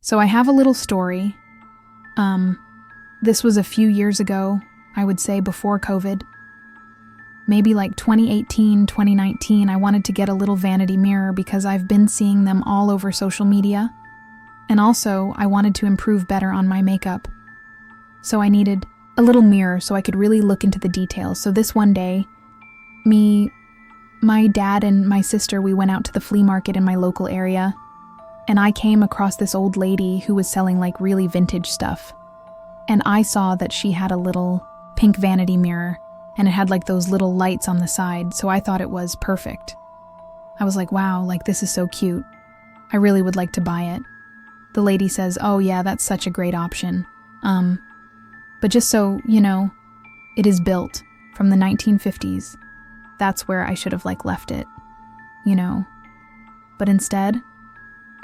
So I have a little story. This was a few years ago, I would say before COVID. Maybe like 2018, 2019, I wanted to get a little vanity mirror because I've been seeing them all over social media. And also, I wanted to improve better on my makeup. So I needed a little mirror so I could really look into the details. So this one day, my dad and my sister, we went out to the flea market in my local area. And I came across this old lady who was selling like really vintage stuff. And I saw that she had a little pink vanity mirror, and it had like those little lights on the side, so I thought it was perfect. I was like, wow, like this is so cute. I really would like to buy it. The lady says, oh yeah, that's such a great option. But just so, you know, it is built from the 1950s. That's where I should have like left it, you know. But instead,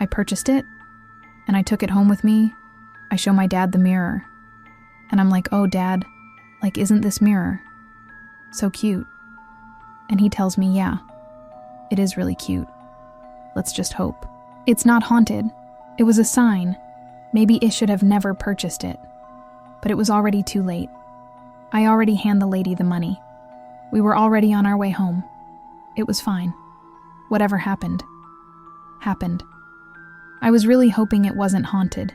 I purchased it, and I took it home with me. I show my dad the mirror, and I'm like, oh dad, like isn't this mirror so cute? And he tells me, yeah, it is really cute. Let's just hope. It's not haunted. It was a sign. Maybe I should have never purchased it. But it was already too late. I already handed the lady the money. We were already on our way home. It was fine. Whatever happened, happened. I was really hoping it wasn't haunted,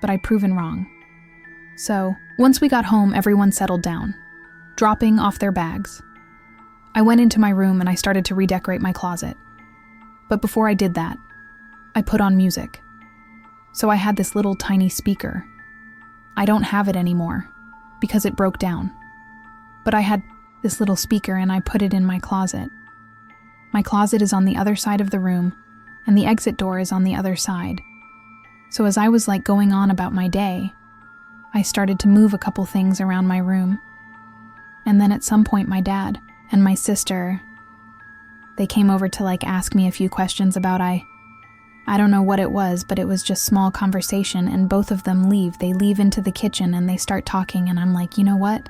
but I'd proven wrong. So, once we got home, everyone settled down, dropping off their bags. I went into my room and I started to redecorate my closet. But before I did that, I put on music. So I had this little tiny speaker. I don't have it anymore because it broke down. But I had this little speaker and I put it in my closet. My closet is on the other side of the room, and the exit door is on the other side. So as I was like going on about my day, I started to move a couple things around my room. And then at some point my dad and my sister, they came over to like ask me a few questions about I don't know what it was, but it was just small conversation, and both of them leave. They leave into the kitchen and they start talking, and I'm like, you know what?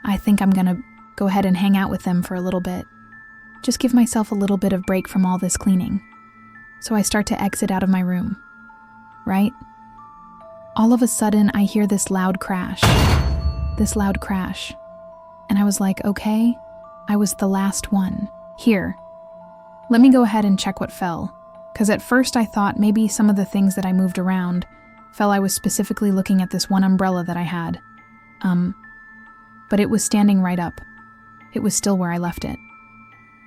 I think I'm gonna go ahead and hang out with them for a little bit. Just give myself a little bit of break from all this cleaning. So I start to exit out of my room, right? All of a sudden, I hear this loud crash. And I was like, okay, I was the last one. Here, let me go ahead and check what fell. Because at first I thought maybe some of the things that I moved around fell. I was specifically looking at this one umbrella that I had. But it was standing right up. It was still where I left it.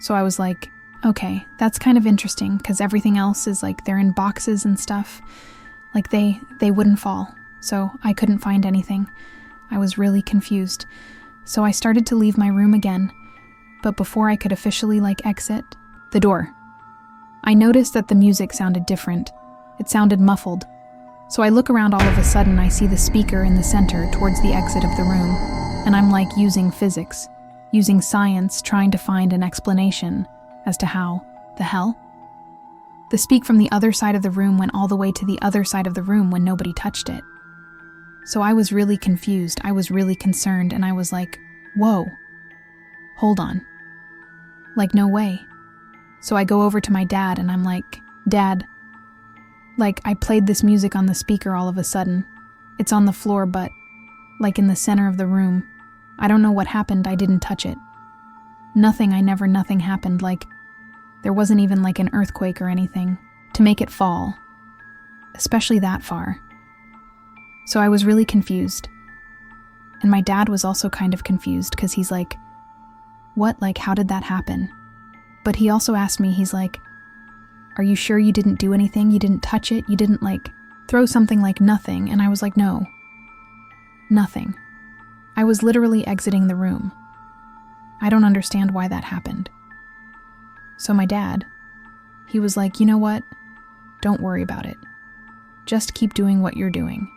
So I was like, okay, that's kind of interesting, because everything else is like they're in boxes and stuff. Like they wouldn't fall. So I couldn't find anything. I was really confused. So I started to leave my room again. But before I could officially like exit the door, I noticed that the music sounded different. It sounded muffled. So I look around, all of a sudden I see the speaker in the center towards the exit of the room. And I'm like using physics, using science, trying to find an explanation as to how the hell. The speak from the other side of the room went all the way to the other side of the room when nobody touched it. So I was really confused, I was really concerned, and I was like, whoa, hold on. Like, no way. So I go over to my dad and I'm like, Dad, like I played this music on the speaker all of a sudden. It's on the floor, but like in the center of the room. I don't know what happened, I didn't touch it. Nothing happened, like there wasn't even like an earthquake or anything to make it fall, especially that far. So I was really confused. And my dad was also kind of confused because he's like, what, like how did that happen? But he also asked me, he's like, are you sure you didn't do anything? You didn't touch it? You didn't like throw something? Like nothing? And I was like, no, nothing. I was literally exiting the room. I don't understand why that happened. So my dad, he was like, you know what? Don't worry about it. Just keep doing what you're doing.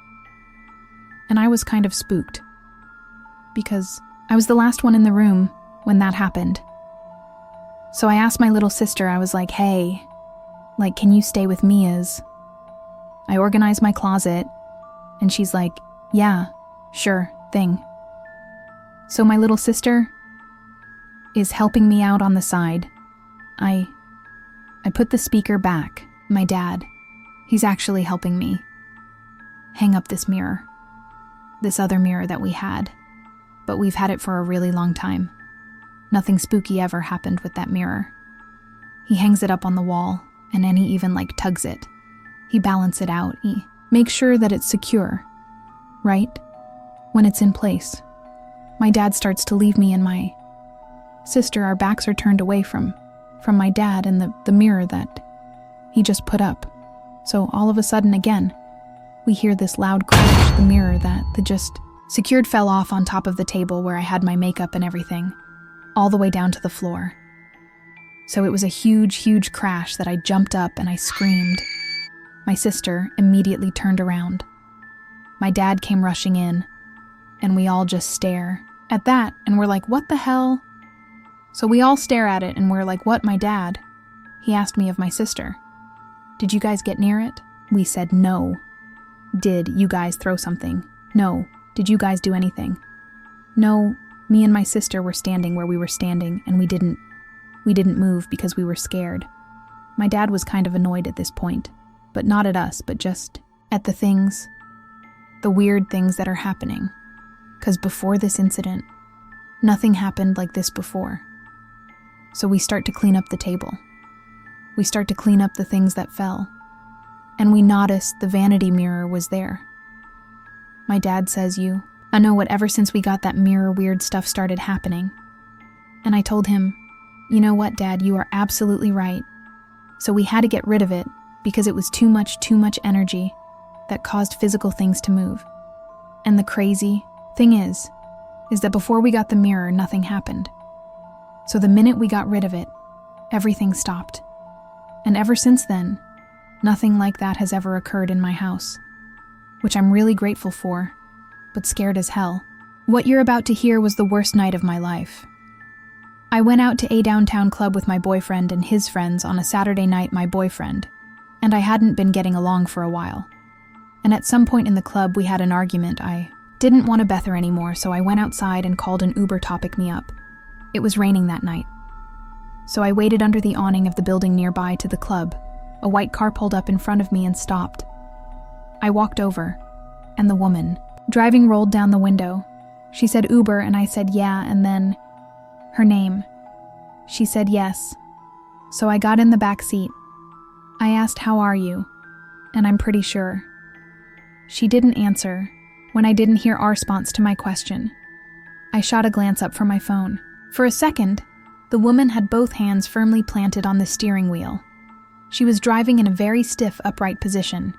And I was kind of spooked because I was the last one in the room when that happened. So I asked my little sister, I was like, hey, like, can you stay with me as I organize my closet? And she's like, yeah, sure thing. So my little sister is helping me out on the side. I put the speaker back. My dad, he's actually helping me. hang up this mirror. This other mirror that we had. But we've had it for a really long time. Nothing spooky ever happened with that mirror. He hangs it up on the wall, and then he even tugs it. He balances it out. He makes sure that it's secure. Right? When it's in place. My dad starts to leave me and my sister. Our backs are turned away from my dad and the mirror that he just put up. So all of a sudden again, we hear this loud crash. The mirror that the just secured fell off on top of the table where I had my makeup and everything, all the way down to the floor. So it was a huge, huge crash that I jumped up and I screamed. My sister immediately turned around. My dad came rushing in, and we all just stare at that, and we're like, what the hell? So we all stare at it, and we're like, what, my dad? He asked me of my sister. Did you guys get near it? We said no. Did you guys throw something? No. Did you guys do anything? No. Me and my sister were standing where we were standing, and we didn't move because we were scared. My dad was kind of annoyed at this point, but not at us, but just at the weird things that are happening. 'Cause before this incident, nothing happened like this before. So we start to clean up the table. We start to clean up the things that fell. And we noticed the vanity mirror was there. My dad says, I know what, ever since we got that mirror, weird stuff started happening. And I told him, you know what, Dad, you are absolutely right. So we had to get rid of it because it was too much energy that caused physical things to move. And the crazy thing is that before we got the mirror, nothing happened. So the minute we got rid of it, everything stopped. And ever since then, nothing like that has ever occurred in my house, which I'm really grateful for, but scared as hell. What you're about to hear was the worst night of my life. I went out to a downtown club with my boyfriend and his friends on a Saturday night, my boyfriend, and I hadn't been getting along for a while. And at some point in the club, we had an argument. I didn't want to Bether anymore, so I went outside and called an Uber to pick me up. It was raining that night. So I waited under the awning of the building nearby to the club. A white car pulled up in front of me and stopped. I walked over, and the woman driving rolled down the window. She said Uber, and I said yeah, and then her name. She said yes. So I got in the back seat. I asked, how are you? And I'm pretty sure. She didn't answer when I didn't hear our response to my question. I shot a glance up from my phone. For a second, the woman had both hands firmly planted on the steering wheel. She was driving in a very stiff, upright position.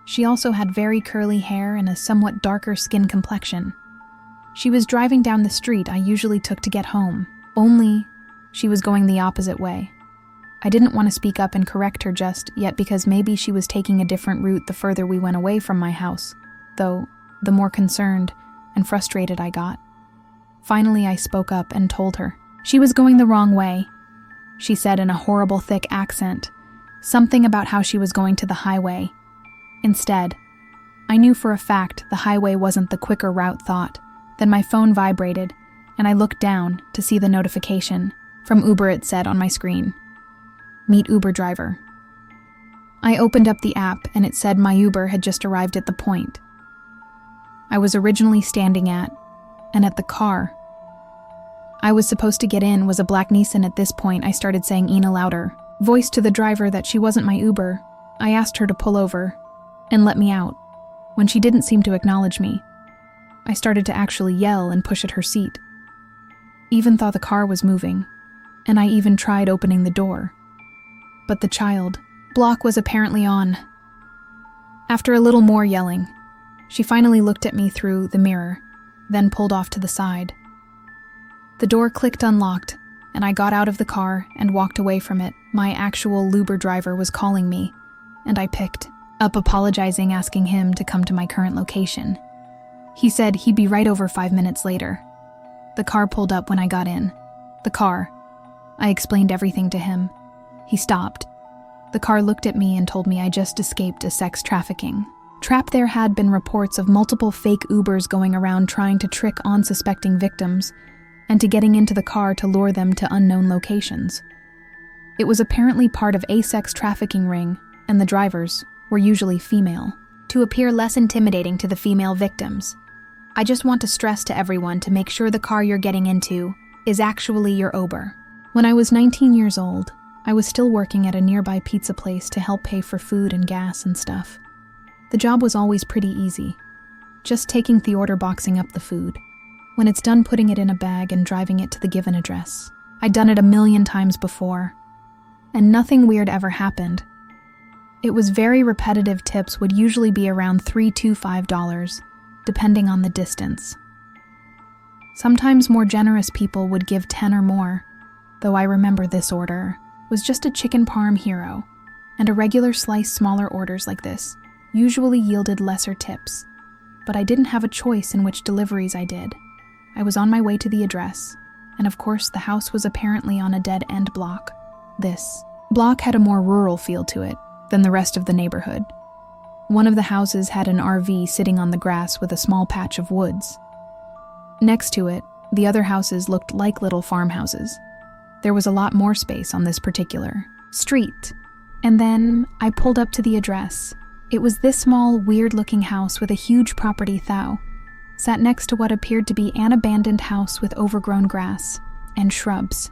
She also had very curly hair and a somewhat darker skin complexion. She was driving down the street I usually took to get home, only she was going the opposite way. I didn't want to speak up and correct her just yet because maybe she was taking a different route the further we went away from my house, though the more concerned and frustrated I got. Finally, I spoke up and told her. She was going the wrong way, she said in a horrible thick accent, something about how she was going to the highway. Instead, I knew for a fact the highway wasn't the quicker route thought. Then my phone vibrated, and I looked down to see the notification. From Uber, it said on my screen, "Meet Uber driver." I opened up the app, and it said my Uber had just arrived at the point I was originally standing at, and at the car I was supposed to get in was a black Nissan. At this point, I started saying in a louder voice to the driver that she wasn't my Uber. I asked her to pull over and let me out. When she didn't seem to acknowledge me, I started to actually yell and push at her seat. Even thought the car was moving, and I even tried opening the door. But the child block was apparently on. After a little more yelling, she finally looked at me through the mirror, then pulled off to the side. The door clicked unlocked, and I got out of the car and walked away from it. My actual Uber driver was calling me, and I picked up apologizing, asking him to come to my current location. He said he'd be right over 5 minutes later. The car pulled up when I got in. The car. I explained everything to him. He stopped. The car looked at me and told me I just escaped a sex trafficking trap. There had been reports of multiple fake Ubers going around trying to trick unsuspecting victims and to getting into the car to lure them to unknown locations. It was apparently part of a sex trafficking ring, and the drivers were usually female. to appear less intimidating to the female victims. I just want to stress to everyone to make sure the car you're getting into is actually your Uber. When I was 19 years old, I was still working at a nearby pizza place to help pay for food and gas and stuff. The job was always pretty easy, just taking the order, boxing up the food. When it's done, putting it in a bag and driving it to the given address. I'd done it 1,000,000 times before, and nothing weird ever happened. It was very repetitive. Tips would usually be around $3 to $5, depending on the distance. Sometimes more generous people would give 10 or more, though I remember this order was just a chicken parm hero, and a regular slice. Smaller orders like this usually yielded lesser tips, but I didn't have a choice in which deliveries I did. I was on my way to the address, and of course the house was apparently on a dead-end block. This block had a more rural feel to it than the rest of the neighborhood. One of the houses had an RV sitting on the grass with a small patch of woods. Next to it, the other houses looked like little farmhouses. There was a lot more space on this particular street. And then I pulled up to the address. It was this small, weird-looking house with a huge property sat next to what appeared to be an abandoned house with overgrown grass and shrubs.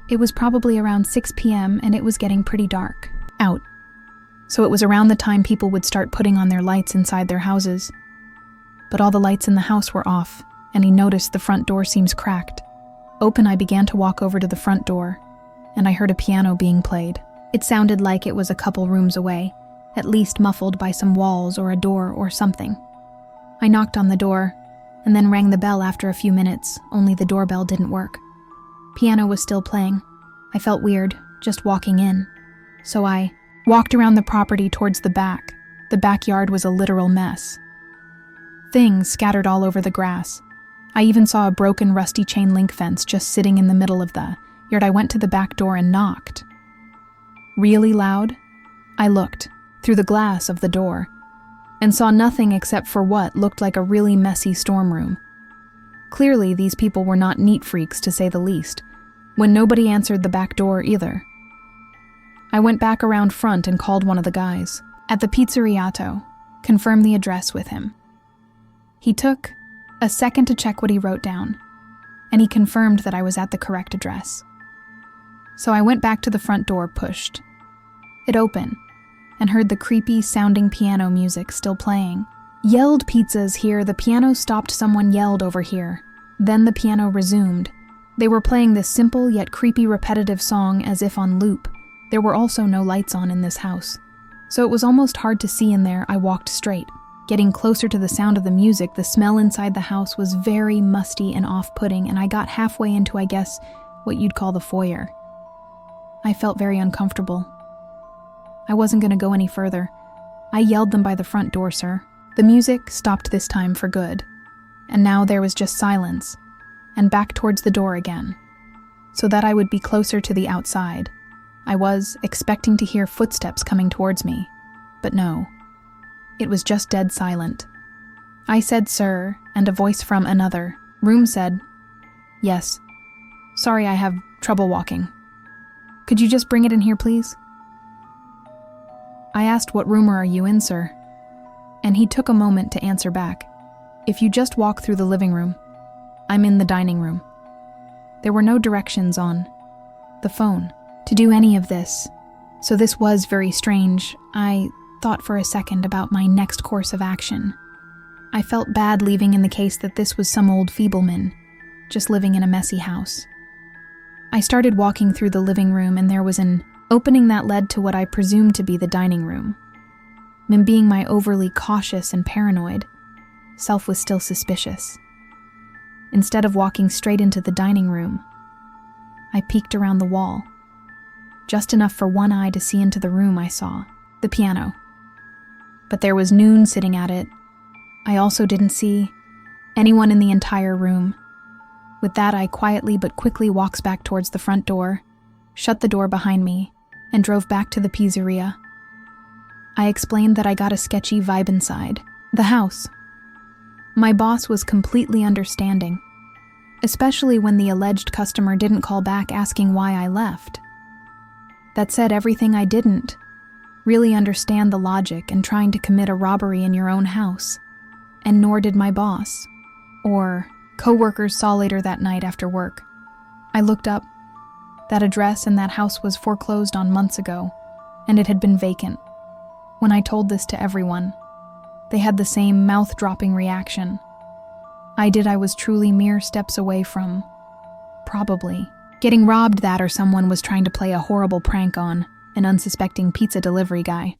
It was probably around 6 p.m. and it was getting pretty dark out. So it was around the time people would start putting on their lights inside their houses. But all the lights in the house were off, and he noticed the front door seems cracked. Open, I began to walk over to the front door, and I heard a piano being played. It sounded like it was a couple rooms away, at least muffled by some walls or a door or something. I knocked on the door, and then rang the bell after a few minutes, only the doorbell didn't work. Piano was still playing. I felt weird, just walking in. So I walked around the property towards the back. The backyard was a literal mess. Things scattered all over the grass. I even saw a broken, rusty chain link fence just sitting in the middle of the yard. I went to the back door and knocked. Really loud? I looked through the glass of the door and saw nothing except for what looked like a really messy storm room. Clearly, these people were not neat freaks, to say the least, when nobody answered the back door either. I went back around front and called one of the guys at the pizzeriato, confirmed the address with him. He took a second to check what he wrote down, and he confirmed that I was at the correct address. So I went back to the front door, pushed it open, and heard the creepy-sounding piano music still playing. Yelled, "Pizza's here!" The piano stopped. Someone yelled, "Over here!" Then the piano resumed. They were playing this simple yet creepy repetitive song as if on loop. There were also no lights on in this house, so it was almost hard to see in there. I walked straight. Getting closer to the sound of the music, the smell inside the house was very musty and off-putting, and I got halfway into, I guess, what you'd call the foyer. I felt very uncomfortable. I wasn't going to go any further. I yelled them by the front door, "Sir." The music stopped this time for good, and now there was just silence, and back towards the door again, so that I would be closer to the outside. I was expecting to hear footsteps coming towards me, but no. It was just dead silent. I said, "Sir," and a voice from another room said, "Yes. Sorry, I have trouble walking. Could you just bring it in here, please?" I asked, "What room are you in, sir?" And he took a moment to answer back, "If you just walk through the living room, I'm in the dining room." There were no directions on the phone to do any of this, so this was very strange. I thought for a second about my next course of action. I felt bad leaving in the case that this was some old feebleman, just living in a messy house. I started walking through the living room, and there was an opening that led to what I presumed to be the dining room. And being my overly cautious and paranoid self was still suspicious. Instead of walking straight into the dining room, I peeked around the wall, just enough for one eye to see into the room. I saw the piano, but there was noon sitting at it. I also didn't see anyone in the entire room. With that, I quietly but quickly walked back towards the front door, shut the door behind me, and drove back to the pizzeria. I explained that I got a sketchy vibe inside the house. My boss was completely understanding, especially when the alleged customer didn't call back asking why I left. That said, everything I didn't really understand the logic in trying to commit a robbery in your own house. And nor did my boss, or co-workers saw later that night after work. I looked up. That address and that house was foreclosed on months ago, and it had been vacant. When I told this to everyone, they had the same mouth-dropping reaction. I was truly mere steps away from, probably, getting robbed that or someone was trying to play a horrible prank on an unsuspecting pizza delivery guy.